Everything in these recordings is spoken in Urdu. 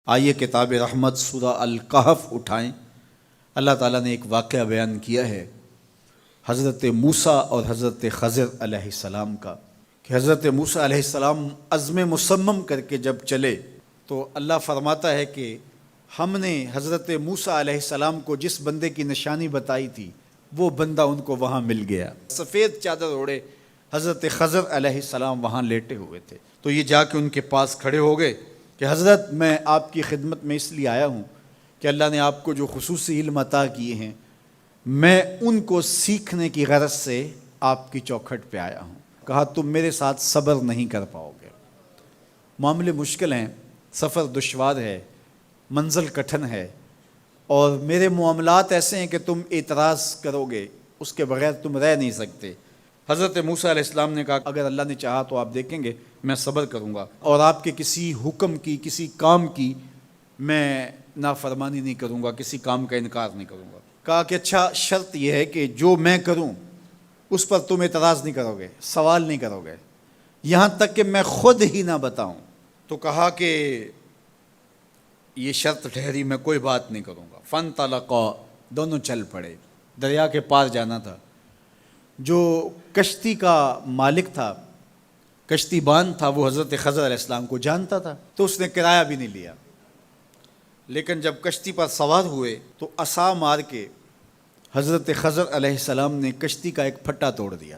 آئیے کتاب رحمت سورہ الکہف اٹھائیں۔ اللہ تعالیٰ نے ایک واقعہ بیان کیا ہے حضرت موسیٰ اور حضرت خضر علیہ السلام کا، کہ حضرت موسیٰ علیہ السلام عزم مصمم کر کے جب چلے تو اللہ فرماتا ہے کہ ہم نے حضرت موسیٰ علیہ السلام کو جس بندے کی نشانی بتائی تھی وہ بندہ ان کو وہاں مل گیا۔ سفید چادر اوڑے حضرت خضر علیہ السلام وہاں لیٹے ہوئے تھے، تو یہ جا کے ان کے پاس کھڑے ہو گئے کہ حضرت میں آپ کی خدمت میں اس لیے آیا ہوں کہ اللہ نے آپ کو جو خصوصی علم عطا کیے ہیں میں ان کو سیکھنے کی غرض سے آپ کی چوکھٹ پہ آیا ہوں۔ کہا تم میرے ساتھ صبر نہیں کر پاؤ گے، معاملے مشکل ہیں، سفر دشوار ہے، منزل کٹھن ہے، اور میرے معاملات ایسے ہیں کہ تم اعتراض کرو گے، اس کے بغیر تم رہ نہیں سکتے۔ حضرت موسیٰ علیہ السلام نے کہا اگر اللہ نے چاہا تو آپ دیکھیں گے میں صبر کروں گا، اور آپ کے کسی حکم کی کسی کام کی میں نافرمانی نہیں کروں گا، کسی کام کا انکار نہیں کروں گا۔ کہا کہ اچھا شرط یہ ہے کہ جو میں کروں اس پر تم اعتراض نہیں کرو گے، سوال نہیں کرو گے، یہاں تک کہ میں خود ہی نہ بتاؤں۔ تو کہا کہ یہ شرط ٹھہری، میں کوئی بات نہیں کروں گا۔ فانطلقا، دونوں چل پڑے، دریا کے پار جانا تھا۔ جو کشتی کا مالک تھا، کشتی بان تھا، وہ حضرت خضر علیہ السلام کو جانتا تھا، تو اس نے کرایہ بھی نہیں لیا، لیکن جب کشتی پر سوار ہوئے تو عصا مار کے حضرت خضر علیہ السلام نے کشتی کا ایک پھٹا توڑ دیا۔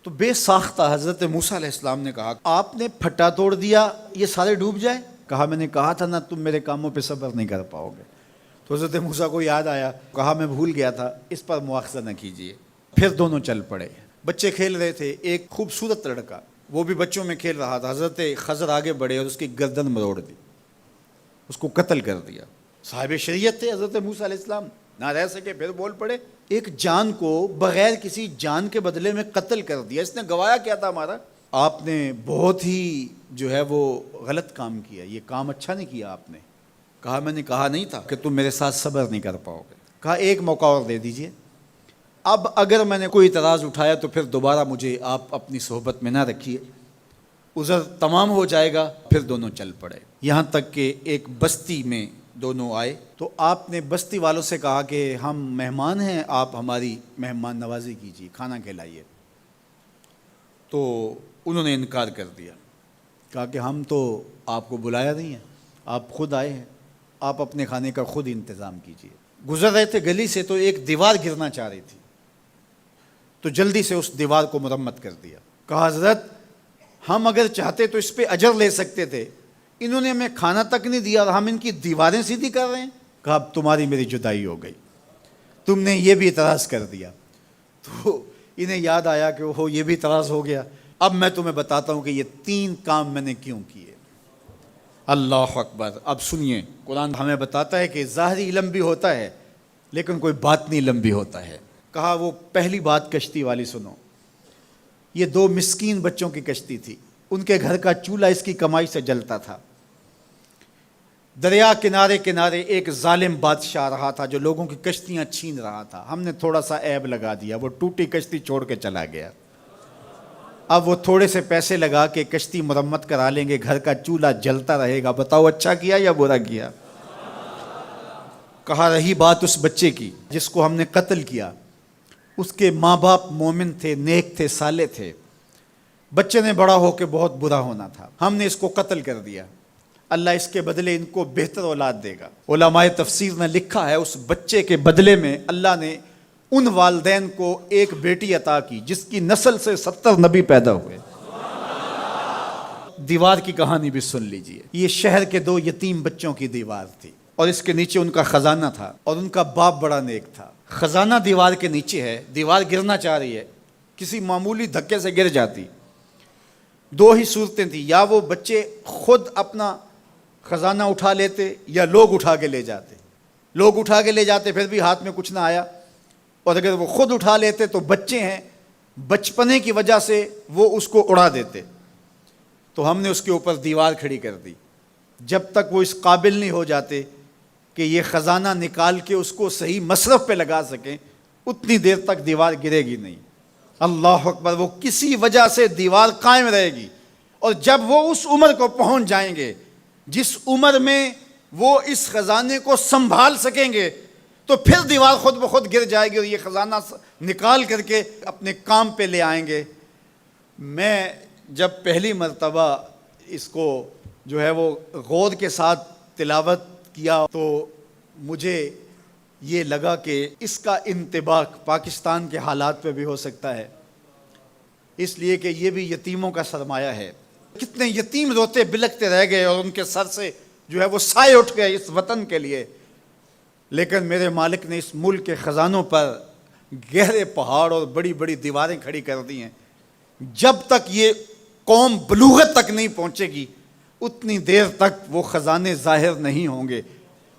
تو بے ساختہ حضرت موسیٰ علیہ السلام نے کہا آپ نے پھٹا توڑ دیا، یہ سارے ڈوب جائے؟ کہا میں نے کہا تھا نا تم میرے کاموں پہ صبر نہیں کر پاؤ گے۔ تو حضرت موسیٰ کو یاد آیا، کہا میں بھول گیا تھا، اس پر مواخذہ نہ کیجیے۔ پھر دونوں چل پڑے، بچے کھیل رہے تھے، ایک خوبصورت لڑکا وہ بھی بچوں میں کھیل رہا تھا۔ حضرت خضر آگے بڑھے اور اس کی گردن مروڑ دی، اس کو قتل کر دیا۔ صاحب شریعت تھے حضرت موسیٰ علیہ السلام، نہ رہ سکے، پھر بول پڑے ایک جان کو بغیر کسی جان کے بدلے میں قتل کر دیا، اس نے گوایا کیا تھا ہمارا؟ آپ نے بہت ہی جو ہے وہ غلط کام کیا، یہ کام اچھا نہیں کیا آپ نے۔ کہا میں نے کہا نہیں تھا کہ تم میرے ساتھ صبر نہیں کر پاؤ گے۔ کہا ایک موقع اور دے دیجئے، اب اگر میں نے کوئی اعتراض اٹھایا تو پھر دوبارہ مجھے آپ اپنی صحبت میں نہ رکھیے، عذر تمام ہو جائے گا۔ پھر دونوں چل پڑے، یہاں تک کہ ایک بستی میں دونوں آئے تو آپ نے بستی والوں سے کہا کہ ہم مہمان ہیں، آپ ہماری مہمان نوازی کیجیے، کھانا کھلائیے۔ تو انہوں نے انکار کر دیا، کہا کہ ہم تو آپ کو بلایا نہیں ہے، آپ خود آئے ہیں، آپ اپنے کھانے کا خود انتظام کیجیے۔ گزر رہے تھے گلی سے تو ایک دیوار گرنا چاہ رہی تھی، تو جلدی سے اس دیوار کو مرمت کر دیا۔ کہا حضرت ہم اگر چاہتے تو اس پہ اجر لے سکتے تھے، انہوں نے ہمیں کھانا تک نہیں دیا اور ہم ان کی دیواریں سیدھی کر رہے ہیں۔ کہا اب تمہاری میری جدائی ہو گئی، تم نے یہ بھی اعتراض کر دیا۔ تو انہیں یاد آیا کہ وہ یہ بھی اعتراض ہو گیا۔ اب میں تمہیں بتاتا ہوں کہ یہ 3 کام میں نے کیوں کیے۔ اللہ اکبر۔ اب سنیے، قرآن ہمیں بتاتا ہے کہ ظاہری علم بھی ہوتا ہے لیکن کوئی باطنی علم بھی ہوتا ہے۔ کہا وہ پہلی بات کشتی والی سنو، یہ 2 مسکین بچوں کی کشتی تھی، ان کے گھر کا چولہا اس کی کمائی سے جلتا تھا۔ دریا کنارے کنارے ایک ظالم بادشاہ رہا تھا جو لوگوں کی کشتیاں چھین رہا تھا، ہم نے تھوڑا سا عیب لگا دیا، وہ ٹوٹی کشتی چھوڑ کے چلا گیا۔ اب وہ تھوڑے سے پیسے لگا کے کشتی مرمت کرا لیں گے، گھر کا چولہا جلتا رہے گا، بتاؤ اچھا کیا یا برا کیا؟ کہا رہی بات اس بچے کی جس کو ہم نے قتل کیا، اس کے ماں باپ مومن تھے، نیک تھے، صالح تھے، بچے نے بڑا ہو کے بہت برا ہونا تھا، ہم نے اس کو قتل کر دیا، اللہ اس کے بدلے ان کو بہتر اولاد دے گا۔ علماء تفسیر نے لکھا ہے اس بچے کے بدلے میں اللہ نے ان والدین کو ایک بیٹی عطا کی جس کی نسل سے 70 نبی پیدا ہوئے۔ دیوار کی کہانی بھی سن لیجئے، یہ شہر کے 2 یتیم بچوں کی دیوار تھی اور اس کے نیچے ان کا خزانہ تھا، اور ان کا باپ بڑا نیک تھا۔ خزانہ دیوار کے نیچے ہے، دیوار گرنا چاہ رہی ہے، کسی معمولی دھکے سے گر جاتی۔ 2 ہی صورتیں تھیں، یا وہ بچے خود اپنا خزانہ اٹھا لیتے یا لوگ اٹھا کے لے جاتے۔ لوگ اٹھا کے لے جاتے پھر بھی ہاتھ میں کچھ نہ آیا، اور اگر وہ خود اٹھا لیتے تو بچے ہیں، بچپنے کی وجہ سے وہ اس کو اڑا دیتے۔ تو ہم نے اس کے اوپر دیوار کھڑی کر دی، جب تک وہ اس قابل نہیں ہو جاتے کہ یہ خزانہ نکال کے اس کو صحیح مصرف پہ لگا سکیں، اتنی دیر تک دیوار گرے گی نہیں۔ اللہ اکبر۔ وہ کسی وجہ سے دیوار قائم رہے گی، اور جب وہ اس عمر کو پہنچ جائیں گے جس عمر میں وہ اس خزانے کو سنبھال سکیں گے تو پھر دیوار خود بخود گر جائے گی اور یہ خزانہ نکال کر کے اپنے کام پہ لے آئیں گے۔ میں جب پہلی مرتبہ اس کو جو ہے وہ غور کے ساتھ تلاوت کیا تو مجھے یہ لگا کہ اس کا انطباق پاکستان کے حالات پہ بھی ہو سکتا ہے، اس لیے کہ یہ بھی یتیموں کا سرمایہ ہے۔ کتنے یتیم روتے بلکتے رہ گئے اور ان کے سر سے جو ہے وہ سائے اٹھ گئے اس وطن کے لیے، لیکن میرے مالک نے اس ملک کے خزانوں پر گہرے پہاڑ اور بڑی بڑی دیواریں کھڑی کر دی ہیں۔ جب تک یہ قوم بلوغت تک نہیں پہنچے گی اتنی دیر تک وہ خزانے ظاہر نہیں ہوں گے،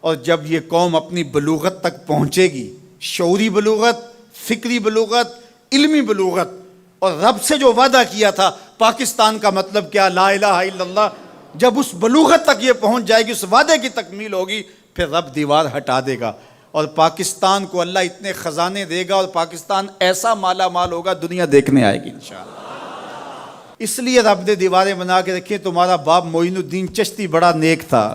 اور جب یہ قوم اپنی بلوغت تک پہنچے گی، شعوری بلوغت، فکری بلوغت، علمی بلوغت، اور رب سے جو وعدہ کیا تھا پاکستان کا مطلب کیا، لا الہ الا اللہ، جب اس بلوغت تک یہ پہنچ جائے گی، اس وعدے کی تکمیل ہوگی، پھر رب دیوار ہٹا دے گا اور پاکستان کو اللہ اتنے خزانے دے گا اور پاکستان ایسا مالا مال ہوگا دنیا دیکھنے آئے گی انشاءاللہ۔ اس لیے رب نے دیواریں بنا کے رکھی۔ تمہارا باپ معین الدین چشتی بڑا نیک تھا،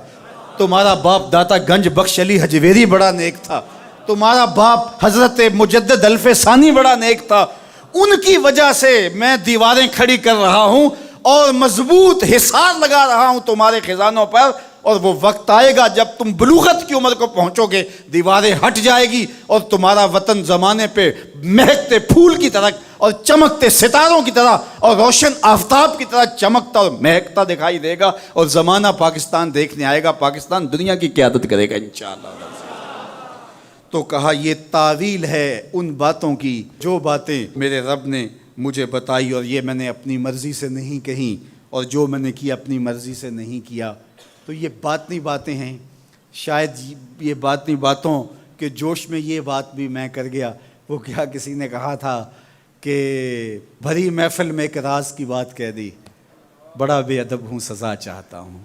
تمہارا باپ داتا گنج بخش علی حجویری بڑا نیک تھا، تمہارا باپ حضرت مجدد الف ثانی بڑا نیک تھا، ان کی وجہ سے میں دیواریں کھڑی کر رہا ہوں اور مضبوط حصار لگا رہا ہوں تمہارے خزانوں پر، اور وہ وقت آئے گا جب تم بلوغت کی عمر کو پہنچو گے، دیواریں ہٹ جائے گی اور تمہارا وطن زمانے پہ مہکتے پھول کی طرح اور چمکتے ستاروں کی طرح اور روشن آفتاب کی طرح چمکتا اور مہکتا دکھائی دے گا، اور زمانہ پاکستان دیکھنے آئے گا، پاکستان دنیا کی قیادت کرے گا انشاءاللہ۔ تو کہا یہ تعویل ہے ان باتوں کی جو باتیں میرے رب نے مجھے بتائی، اور یہ میں نے اپنی مرضی سے نہیں کہیں، اور جو میں نے کیا اپنی مرضی سے نہیں کیا۔ تو یہ باطنی باتیں ہیں، شاید یہ باطنی باتوں کے جوش میں یہ بات بھی میں کر گیا۔ وہ کیا کسی نے کہا تھا کہ بھری محفل میں ایک راز کی بات کہہ دی، بڑا بے ادب ہوں سزا چاہتا ہوں۔